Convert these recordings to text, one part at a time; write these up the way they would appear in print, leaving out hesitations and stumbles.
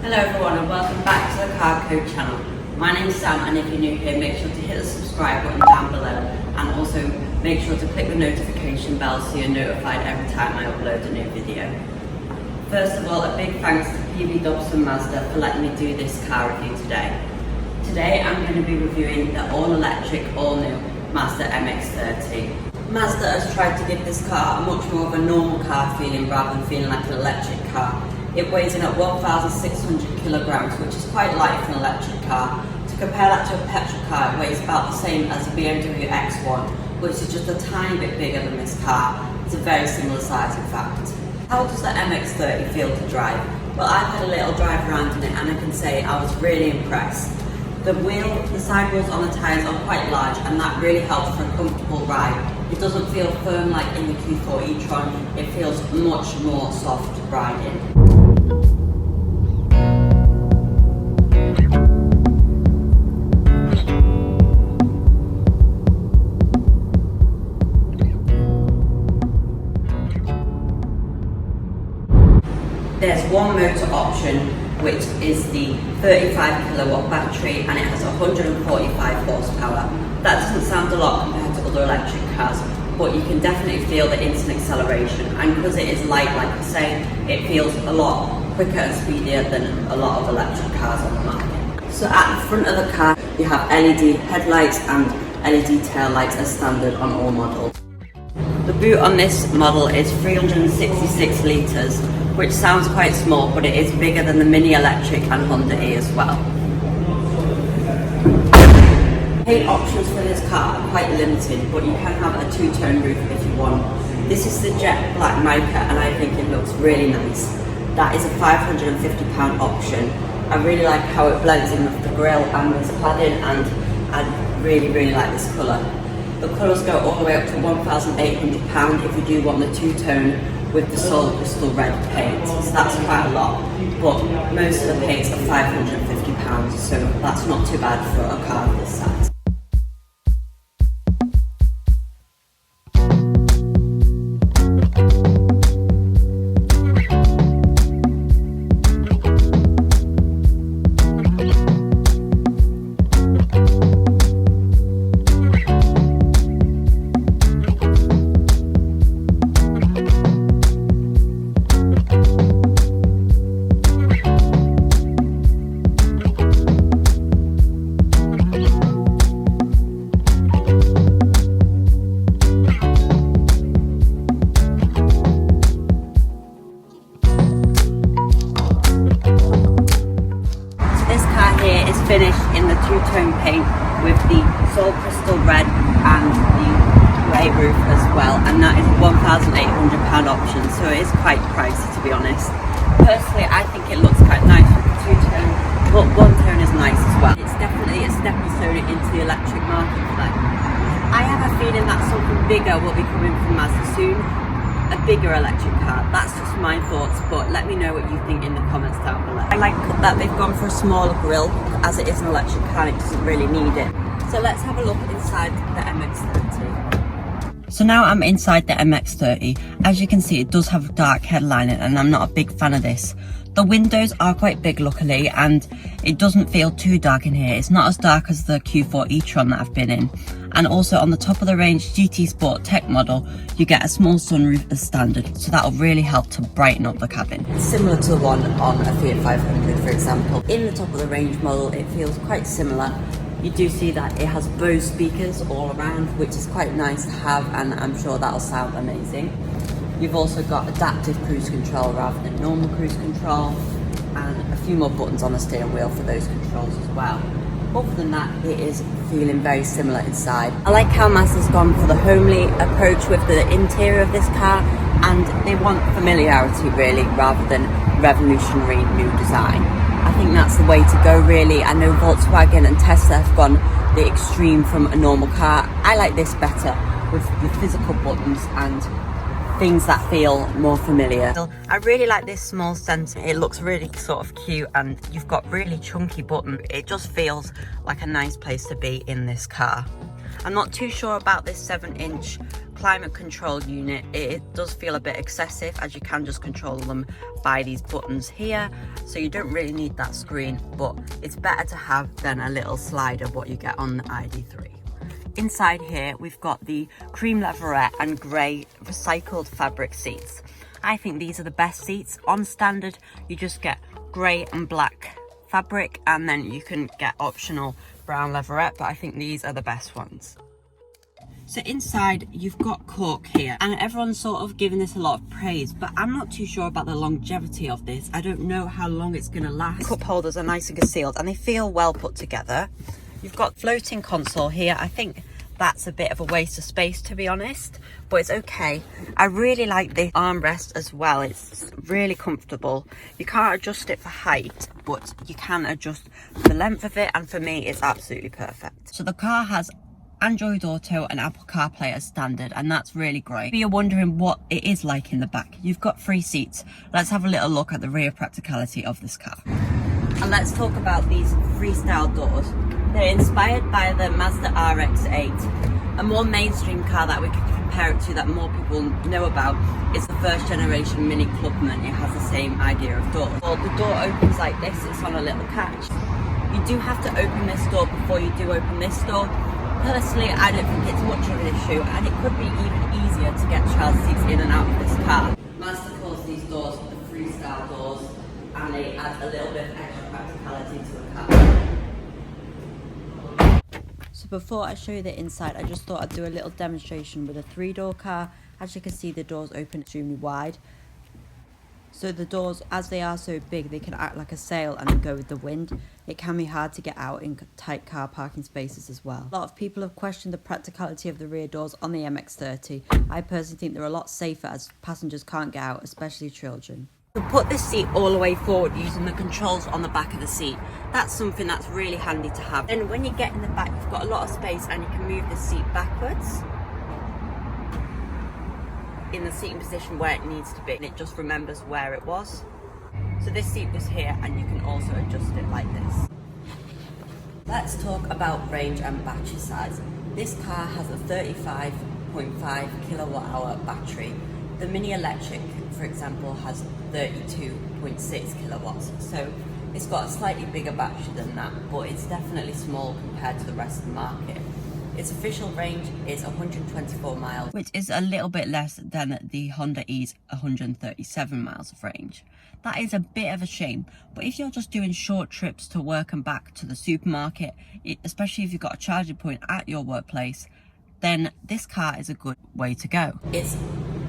Hello everyone and welcome back to the Carcode channel. My name is Sam, and if you're new here, make sure to hit the subscribe button down below and also make sure to click the notification bell so you're notified every time I upload a new video. First of all, a big thanks to P.V Dobson Mazda for letting me do this car review today. Today I'm going to be reviewing the all-electric, all-new Mazda MX-30. Mazda has tried to give this car a much more of a normal car feeling rather than feeling like an electric car. It weighs in at 1,600 kilograms, which is quite light for an electric car. To compare that to a petrol car, it weighs about the same as a BMW X1, which is just a tiny bit bigger than this car. It's a very similar size in fact. How does the MX-30 feel to drive? Well, I've had a little drive around in it and I can say I was really impressed. The side wheels on the tyres are quite large and that really helps for a comfortable ride. It doesn't feel firm like in the Q4 e-tron, it feels much more soft riding. There's one motor option, which is the 35 kilowatt battery, and it has 145 horsepower. That doesn't sound a lot compared to other electric cars, but you can definitely feel the instant acceleration, and because it is light, like I say, it feels a lot quicker and speedier than a lot of electric cars on the market. So at the front of the car, you have LED headlights and LED tail lights as standard on all models. The boot on this model is 366 litres, which sounds quite small, but it is bigger than the Mini Electric and Honda E as well. Paint options for this car are quite limited, but you can have a two-tone roof if you want. This is the jet black mica and I think it looks really nice. That is a £550 option. I really like how it blends in with the grille and this cladding, and I really like this colour. The colours go all the way up to £1,800 if you do want the two-tone with the solid crystal red paint, so that's quite a lot, but most of the paints are £550, so that's not too bad for a car of this size. Finished in the two-tone paint with the solid crystal red and the grey roof as well, and that is a £1,800 option, so it is quite pricey to be honest. Personally, I think it looks quite nice with the two-tone, but one tone is nice as well. It's definitely a stepping stone into the electric market for them. I have a feeling that something bigger will be coming from Mazda soon. A bigger electric car. That's just my thoughts, but let me know what you think in the comments down below. I like that they've gone for a smaller grille, as it is an electric car and it doesn't really need it. So let's have a look inside the MX-30. So now I'm inside the MX-30. As you can see, it does have a dark headlining and I'm not a big fan of this. The windows are quite big luckily, and it doesn't feel too dark in here. It's not as dark as the Q4 e-tron that I've been in. And also on the top of the range GT Sport Tech model, you get a small sunroof as standard, so that'll really help to brighten up the cabin. It's similar to the one on a Fiat 500 for example. In the top of the range model, it feels quite similar. You do see that it has Bose speakers all around, which is quite nice to have, and I'm sure that'll sound amazing. You've also got adaptive cruise control rather than normal cruise control, and a few more buttons on the steering wheel for those controls as well. Other than that, it is feeling very similar inside. I like how Mazda's gone for the homely approach with the interior of this car, and they want familiarity really rather than revolutionary new design. I think that's the way to go really. I know Volkswagen and Tesla have gone the extreme from a normal car. I like this better with the physical buttons and things that feel more familiar. I really like this small sensor. It looks really sort of cute, and you've got really chunky buttons. It just feels like a nice place to be in this car. I'm not too sure about this 7-inch climate control unit, it does feel a bit excessive, as you can just control them by these buttons here, so you don't really need that screen, but it's better to have than a little slider what you get on the ID3. Inside here we've got the cream leatherette and grey recycled fabric seats. I think these are the best seats. On standard you just get grey and black fabric, and then you can get optional brown leatherette, but I think these are the best ones. So inside you've got cork here, and everyone's sort of giving this a lot of praise, but I'm not too sure about the longevity of this. I don't know how long it's going to last. Cup holders are nice and concealed and they feel well put together. You've got floating console here. I think that's a bit of a waste of space, to be honest, but it's okay. I really like the armrest as well. It's really comfortable. You can't adjust it for height, but you can adjust the length of it, and for me it's absolutely perfect. So the car has Android Auto and Apple CarPlay as standard, and that's really great. If you're wondering what it is like in the back, you've got 3 seats. Let's have a little look at the rear practicality of this car. And let's talk about these freestyle doors. They're inspired by the Mazda MX-30. A more mainstream car that we could compare it to, that more people know about, is the first generation Mini Clubman. It has the same idea of door. Well, the door opens like this, it's on a little catch. You do have to open this door before you do open this door. Personally, I don't think it's much of an issue, and it could be even easier to get child seats in and out of this car. Mazda calls these doors the freestyle doors, and they add a little bit of extra practicality to the car. So before I show you the inside, I just thought I'd do a little demonstration with a 3-door car. As you can see, the doors open extremely wide. So the doors, as they are so big, they can act like a sail and then go with the wind. It can be hard to get out in tight car parking spaces as well. A lot of people have questioned the practicality of the rear doors on the MX-30. I personally think they're a lot safer, as passengers can't get out, especially children. You can put this seat all the way forward using the controls on the back of the seat. That's something that's really handy to have. And when you get in the back, you've got a lot of space, and you can move the seat backwards in the seating position where it needs to be, and it just remembers where it was. So this seat was here, and you can also adjust it like this. Let's talk about range and battery size. This car has a 35.5 kilowatt hour battery. The Mini Electric, for example, has 32.6 kilowatts. So it's got a slightly bigger battery than that, but it's definitely small compared to the rest of the market. Its official range is 124 miles, which is a little bit less than the Honda E's 137 miles of range. That is a bit of a shame, but if you're just doing short trips to work and back to the supermarket, especially if you've got a charging point at your workplace, then this car is a good way to go. It's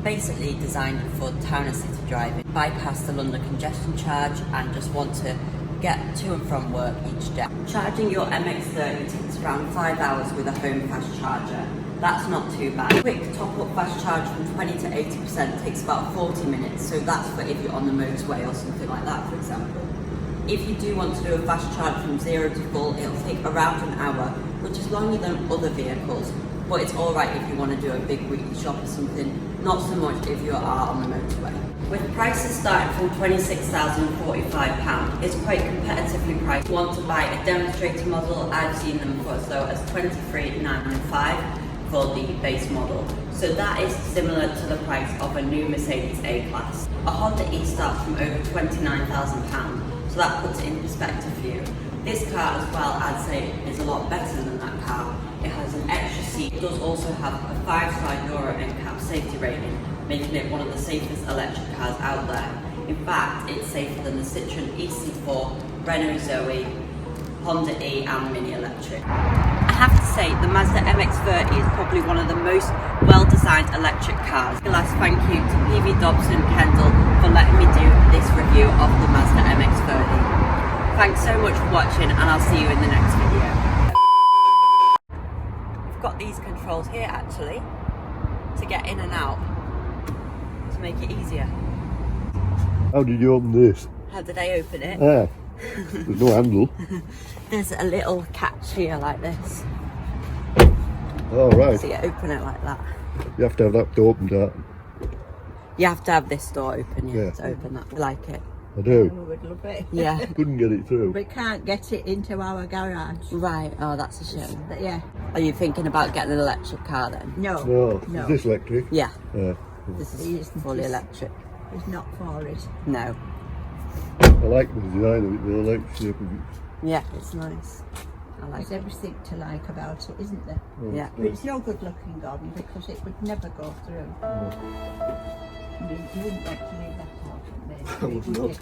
basically designed for town and city driving. Bypass the London congestion charge and just want to get to and from work each day. Charging your MX-30 takes around 5 hours with a home fast charger. That's not too bad. Quick top-up fast charge from 20 to 80% takes about 40 minutes, so that's for if you're on the motorway or something like that, for example. If you do want to do a fast charge from 0 to full, it'll take around an hour, which is longer than other vehicles, but it's alright if you want to do a big weekly shop or something, not so much if you are on the motorway. With prices starting from £26,045, it's quite competitively priced. If you want to buy a demonstrator model, I've seen them for as low as £23,995 for the base model. So that is similar to the price of a new Mercedes A-Class. A Honda E starts from over £29,000, so that puts it in perspective for you. This car as well, I'd say, is a lot better than that car. It has an extra seat. It does also have a 5-star Euro NCAP safety rating, making it one of the safest electric cars out there. In fact, it's safer than the Citroen EC4, Renault Zoe, Honda E and Mini Electric. I have to say, the Mazda MX-30 is probably one of the most well-designed electric cars. A last thank you to P.V Dobson of Kendal for letting me do this review of the Mazda MX-30. Thanks so much for watching, and I'll see you in the next video. We've got these controls here actually to get in and out, to make it easier. How did you open this? How did I open it? Ah, there's no handle. There's a little catch here like this. Oh, right. So you open it like that. You have to have that to open that. You have to have this door open, Yeah. to open that. I like it. I do. We would love it. Yeah. Couldn't get it through. We can't get it into our garage. Right, oh that's a shame. But yeah. Are you thinking about getting an electric car then? No, No. no. Is this electric? Yeah, Yeah. this He is isn't. fully electric. He's not for it. No. I like the design of it though. I like the shape of it. Yeah, it's nice. I like There's it. everything to like about it, isn't there? Oh, Yeah. But it's no good looking garden because it would never go through. I mean, you wouldn't want to leave that part of I would there. not.